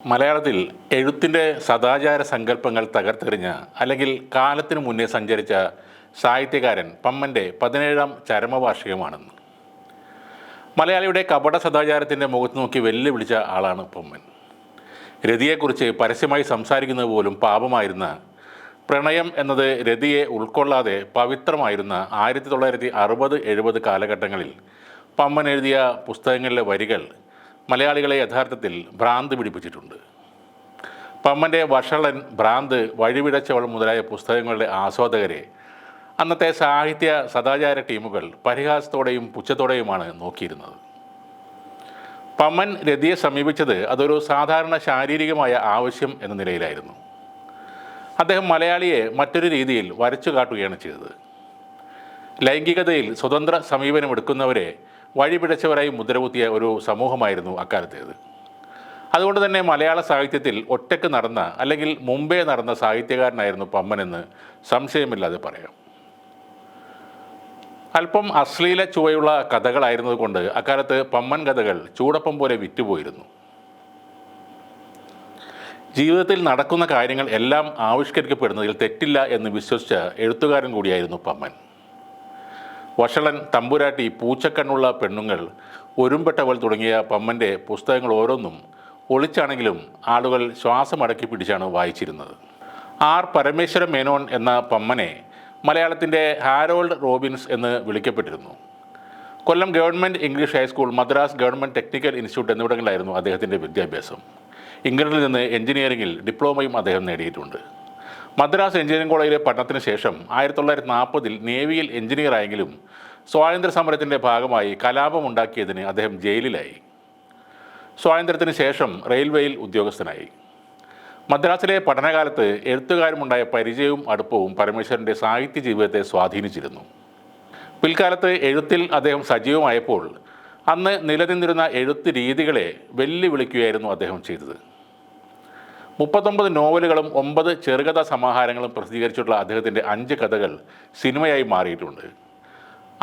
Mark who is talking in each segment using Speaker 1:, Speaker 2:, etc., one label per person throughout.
Speaker 1: മലയാളത്തിൽ എഴുത്തിൻ്റെ സദാചാര സങ്കല്പങ്ങൾ തകർത്തെറിഞ്ഞ അല്ലെങ്കിൽ കാലത്തിനു മുന്നേ സഞ്ചരിച്ച സാഹിത്യകാരൻ പമ്മൻ്റെ 17ാം ചരമവാർഷികമാണെന്ന്. മലയാളിയുടെ കപട സദാചാരത്തിൻ്റെ മുഖത്ത് നോക്കി വെല്ലുവിളിച്ച ആളാണ് പൊമ്മൻ. രതിയെക്കുറിച്ച് പരസ്യമായി സംസാരിക്കുന്നത് പോലും പാപമായിരുന്ന, പ്രണയം എന്നത് രതിയെ ഉൾക്കൊള്ളാതെ പവിത്രമായിരുന്ന 1960-70 കാലഘട്ടങ്ങളിൽ പമ്മൻ എഴുതിയ പുസ്തകങ്ങളിലെ വരികൾ മലയാളികളെ യഥാർത്ഥത്തിൽ ഭ്രാന്ത് പിടിപ്പിച്ചിട്ടുണ്ട്. പമ്മൻ്റെ വഷളൻ, ഭ്രാന്ത്, വഴിവിടച്ചവൾ മുതലായ പുസ്തകങ്ങളുടെ ആസ്വാദകരെ അന്നത്തെ സാഹിത്യ സദാചാര ടീമുകൾ പരിഹാസത്തോടെയും പുച്ഛത്തോടെയുമാണ് നോക്കിയിരുന്നത്. പമ്മൻ രതിയെ സമീപിച്ചത് അതൊരു സാധാരണ ശാരീരികമായ ആവശ്യം എന്ന നിലയിലായിരുന്നു. അദ്ദേഹം മലയാളിയെ മറ്റൊരു രീതിയിൽ വരച്ചു കാട്ടുകയാണ് ചെയ്തത്. ലൈംഗികതയിൽ സ്വതന്ത്ര സമീപനമെടുക്കുന്നവരെ വഴിപിഴച്ചവരായി മുദ്രകുത്തിയ ഒരു സമൂഹമായിരുന്നു അക്കാലത്തേത്. അതുകൊണ്ട് തന്നെ മലയാള സാഹിത്യത്തിൽ ഒറ്റയ്ക്ക് നടന്ന അല്ലെങ്കിൽ മുമ്പേ നടന്ന സാഹിത്യകാരനായിരുന്നു പമ്മനെന്ന് സംശയമില്ലാതെ പറയാം. അല്പം അശ്ലീല ചുവയുള്ള കഥകളായിരുന്നതുകൊണ്ട് അക്കാലത്ത് പമ്മൻ കഥകൾ ചൂടപ്പം പോലെ വിറ്റുപോയിരുന്നു. ജീവിതത്തിൽ നടക്കുന്ന കാര്യങ്ങൾ എല്ലാം ആവിഷ്കരിക്കപ്പെടുന്നതിൽ തെറ്റില്ല എന്ന് വിശ്വസിച്ച എഴുത്തുകാരൻ കൂടിയായിരുന്നു പമ്മൻ. വഷളൻ, തമ്പുരാട്ടി, പൂച്ചക്കണ്ണുള്ള പെണ്ണുങ്ങൾ, ഒരുമ്പെട്ടവൾ തുടങ്ങിയ പമ്മൻ്റെ പുസ്തകങ്ങൾ ഓരോന്നും ഒളിച്ചാണെങ്കിലും ആളുകൾ ശ്വാസമടക്കി പിടിച്ചാണ് വായിച്ചിരുന്നത്. ആർ പരമേശ്വര മേനോൻ എന്ന പമ്മനെ മലയാളത്തിൻ്റെ ഹാരോൾഡ് റോബിൻസ് എന്ന് വിളിക്കപ്പെട്ടിരുന്നു. Kollam government English high school, Madras government technical institute എന്നിവിടങ്ങളിലായിരുന്നു അദ്ദേഹത്തിൻ്റെ വിദ്യാഭ്യാസം. ഇംഗ്ലണ്ടിൽ നിന്ന് എഞ്ചിനീയറിംഗിൽ ഡിപ്ലോമയും അദ്ദേഹം നേടിയിട്ടുണ്ട്. മദ്രാസ് എഞ്ചിനീയറിംഗ് കോളേജിലെ പഠനത്തിന് ശേഷം 1940 നേവിയിൽ എഞ്ചിനീയറായെങ്കിലും സ്വാതന്ത്ര്യ സമരത്തിൻ്റെ ഭാഗമായി കലാപമുണ്ടാക്കിയതിന് അദ്ദേഹം ജയിലിലായി. സ്വാതന്ത്ര്യത്തിന് ശേഷം റെയിൽവേയിൽ ഉദ്യോഗസ്ഥനായി. മദ്രാസിലെ പഠനകാലത്ത് എഴുത്തുകാരുമുണ്ടായ പരിചയവും അടുപ്പവും പരമേശ്വരൻ്റെ സാഹിത്യ ജീവിതത്തെ സ്വാധീനിച്ചിരുന്നു. പിൽക്കാലത്ത് എഴുത്തിൽ അദ്ദേഹം സജീവമായപ്പോൾ അന്ന് നിലനിന്നിരുന്ന എഴുത്ത് രീതികളെ വെല്ലുവിളിക്കുകയായിരുന്നു അദ്ദേഹം ചെയ്തത്. 39 നോവലുകളും 9 ചെറുകഥാ സമാഹാരങ്ങളും പ്രസിദ്ധീകരിച്ചിട്ടുള്ള അദ്ദേഹത്തിൻ്റെ 5 കഥകൾ സിനിമയായി മാറിയിട്ടുണ്ട്.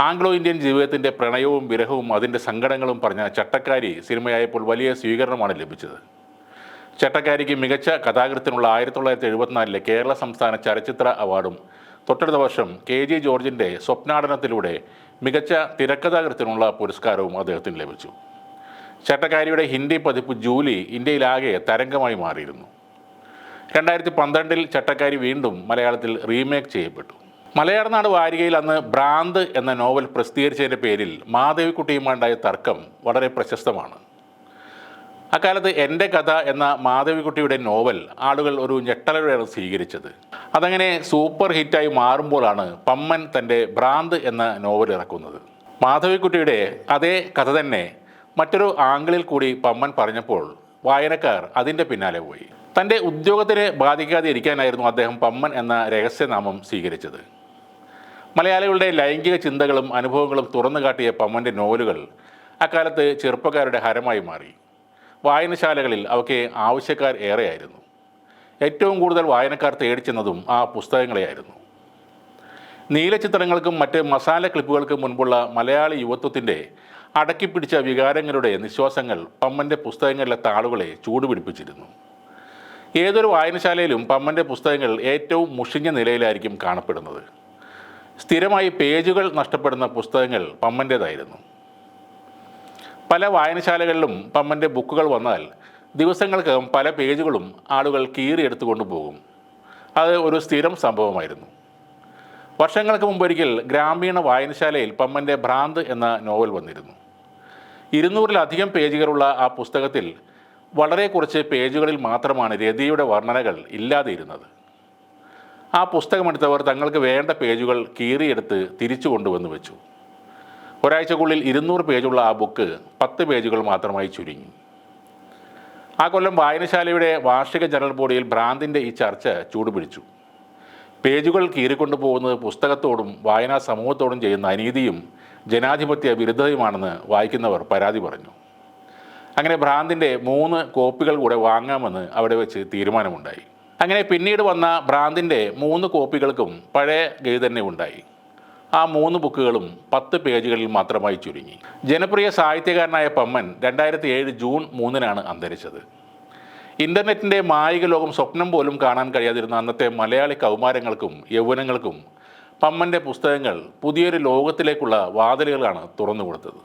Speaker 1: ആംഗ്ലോ ഇന്ത്യൻ ജീവിതത്തിൻ്റെ പ്രണയവും വിരഹവും അതിൻ്റെ സങ്കടങ്ങളും പറഞ്ഞ ചട്ടക്കാരി സിനിമയായപ്പോൾ വലിയ സ്വീകരണമാണ് ലഭിച്ചത്. ചട്ടക്കാരിക്ക് മികച്ച കഥാകൃത്തിനുള്ള 1974 കേരള സംസ്ഥാന ചലച്ചിത്ര അവാർഡും തൊട്ടടുത്ത വർഷം KG ജോർജിൻ്റെ സ്വപ്നാടനത്തിലൂടെ മികച്ച തിരക്കഥാകൃത്തിനുള്ള പുരസ്കാരവും അദ്ദേഹത്തിന് ലഭിച്ചു. ചട്ടക്കാരിയുടെ ഹിന്ദി പതിപ്പ് ജൂലി ഇന്ത്യയിലാകെ തരംഗമായി മാറിയിരുന്നു. 2012 ചട്ടക്കാരി വീണ്ടും മലയാളത്തിൽ റീമേക്ക് ചെയ്യപ്പെട്ടു. മലയാളനാട് വാരികയിൽ അന്ന് ഭ്രാന്ത് എന്ന നോവൽ പ്രസിദ്ധീകരിച്ചതിൻ്റെ പേരിൽ മാധവിക്കുട്ടിയുമായുണ്ടായ തർക്കം വളരെ പ്രശസ്തമാണ്. അക്കാലത്ത് എൻ്റെ കഥ എന്ന മാധവിക്കുട്ടിയുടെ നോവൽ ആളുകൾ ഒരു ഞെട്ടലോടെയാണ് സ്വീകരിച്ചത്. അതങ്ങനെ സൂപ്പർ ഹിറ്റായി മാറുമ്പോഴാണ് പമ്മൻ തൻ്റെ ഭ്രാന്ത് എന്ന നോവൽ ഇറക്കുന്നത്. മാധവിക്കുട്ടിയുടെ അതേ കഥ തന്നെ മറ്റൊരു ആംഗിളിൽ കൂടി പമ്മൻ പറഞ്ഞപ്പോൾ വായനക്കാർ അതിൻ്റെ പിന്നാലെ പോയി. തൻ്റെ ഉദ്യോഗത്തിനെ ബാധിക്കാതെ ഇരിക്കാനായിരുന്നു അദ്ദേഹം പമ്മൻ എന്ന രഹസ്യനാമം സ്വീകരിച്ചത്. മലയാളികളുടെ ലൈംഗിക ചിന്തകളും അനുഭവങ്ങളും തുറന്നു കാട്ടിയ പമ്മൻ്റെ നോവലുകൾ അക്കാലത്ത് ചെറുപ്പക്കാരുടെ ഹരമായി മാറി. വായനശാലകളിൽ അവയ്ക്ക് ആവശ്യക്കാർ ഏറെയായിരുന്നു. ഏറ്റവും കൂടുതൽ വായനക്കാർ തേടിച്ചെന്നതും ആ പുസ്തകങ്ങളെയായിരുന്നു. നീലചിത്രങ്ങൾക്കും മറ്റ് മസാല ക്ലിപ്പുകൾക്കും മുൻപുള്ള മലയാളി യുവത്വത്തിൻ്റെ അടക്കിപ്പിടിച്ച വികാരങ്ങളുടെ നിശ്വാസങ്ങൾ പമ്മൻ്റെ പുസ്തകങ്ങളിലെ താളുകളെ ചൂടുപിടിപ്പിച്ചിരുന്നു. ഏതൊരു വായനശാലയിലും പമ്മൻ്റെ പുസ്തകങ്ങൾ ഏറ്റവും മുഷിഞ്ഞ നിലയിലായിരിക്കും കാണപ്പെടുന്നത്. സ്ഥിരമായി പേജുകൾ നഷ്ടപ്പെടുന്ന പുസ്തകങ്ങൾ പമ്മൻ്റേതായിരുന്നു. പല വായനശാലകളിലും പമ്മൻ്റെ ബുക്കുകൾ വന്നാൽ ദിവസങ്ങൾക്കകം പല പേജുകളും ആളുകൾ കീറിയെടുത്തുകൊണ്ട് പോകും. അത് ഒരു സ്ഥിരം സംഭവമായിരുന്നു. വർഷങ്ങൾക്ക് മുമ്പൊരിക്കൽ ഗ്രാമീണ വായനശാലയിൽ പമ്മൻ്റെ ഭ്രാന്ത് എന്ന നോവൽ വന്നിരുന്നു. 200-ലധികം പേജുകളുള്ള ആ പുസ്തകത്തിൽ വളരെ കുറച്ച് പേജുകളിൽ മാത്രമാണ് രതിയുടെ വർണ്ണനകൾ ഇല്ലാതെ ഇരുന്നത്. ആ പുസ്തകമെടുത്തവർ തങ്ങൾക്ക് വേണ്ട പേജുകൾ കീറിയെടുത്ത് തിരിച്ചു കൊണ്ടുവന്ന് വെച്ചു. ഒരാഴ്ചക്കുള്ളിൽ 200 പേജുള്ള ആ ബുക്ക് 10 പേജുകൾ മാത്രമായി ചുരുങ്ങി. ആ കൊല്ലം വായനശാലയുടെ വാർഷിക ജനറൽ ബോഡിയിൽ ഭ്രാന്തിൻ്റെ ഈ ചർച്ച ചൂടുപിടിച്ചു. പേജുകൾ കീറിക്കൊണ്ടു പോകുന്നത് പുസ്തകത്തോടും വായനാ സമൂഹത്തോടും ചെയ്യുന്ന അനീതിയും ജനാധിപത്യ വിരുദ്ധതയുമാണെന്ന് വായിക്കുന്നവർ പരാതി പറഞ്ഞു. അങ്ങനെ ഭ്രാന്തിൻ്റെ 3 കോപ്പികൾ കൂടെ വാങ്ങാമെന്ന് അവിടെ വെച്ച് തീരുമാനമുണ്ടായി. അങ്ങനെ പിന്നീട് വന്ന ഭ്രാന്തിൻ്റെ 3 കോപ്പികൾക്കും പഴയ ഗതി തന്നെ ഉണ്ടായി. ആ 3 ബുക്കുകളും 10 പേജുകളിൽ മാത്രമായി ചുരുങ്ങി. ജനപ്രിയ സാഹിത്യകാരനായ പമ്മൻ 2007 ജൂൺ 3-നാണ് അന്തരിച്ചത്. ഇൻ്റർനെറ്റിൻ്റെ മായിക ലോകം സ്വപ്നം പോലും കാണാൻ കഴിയാതിരുന്ന അന്നത്തെ മലയാളി കൗമാരങ്ങൾക്കും യൗവനങ്ങൾക്കും പമ്മൻ്റെ പുസ്തകങ്ങൾ പുതിയൊരു ലോകത്തിലേക്കുള്ള വാതിലുകളാണ് തുറന്നു കൊടുത്തത്.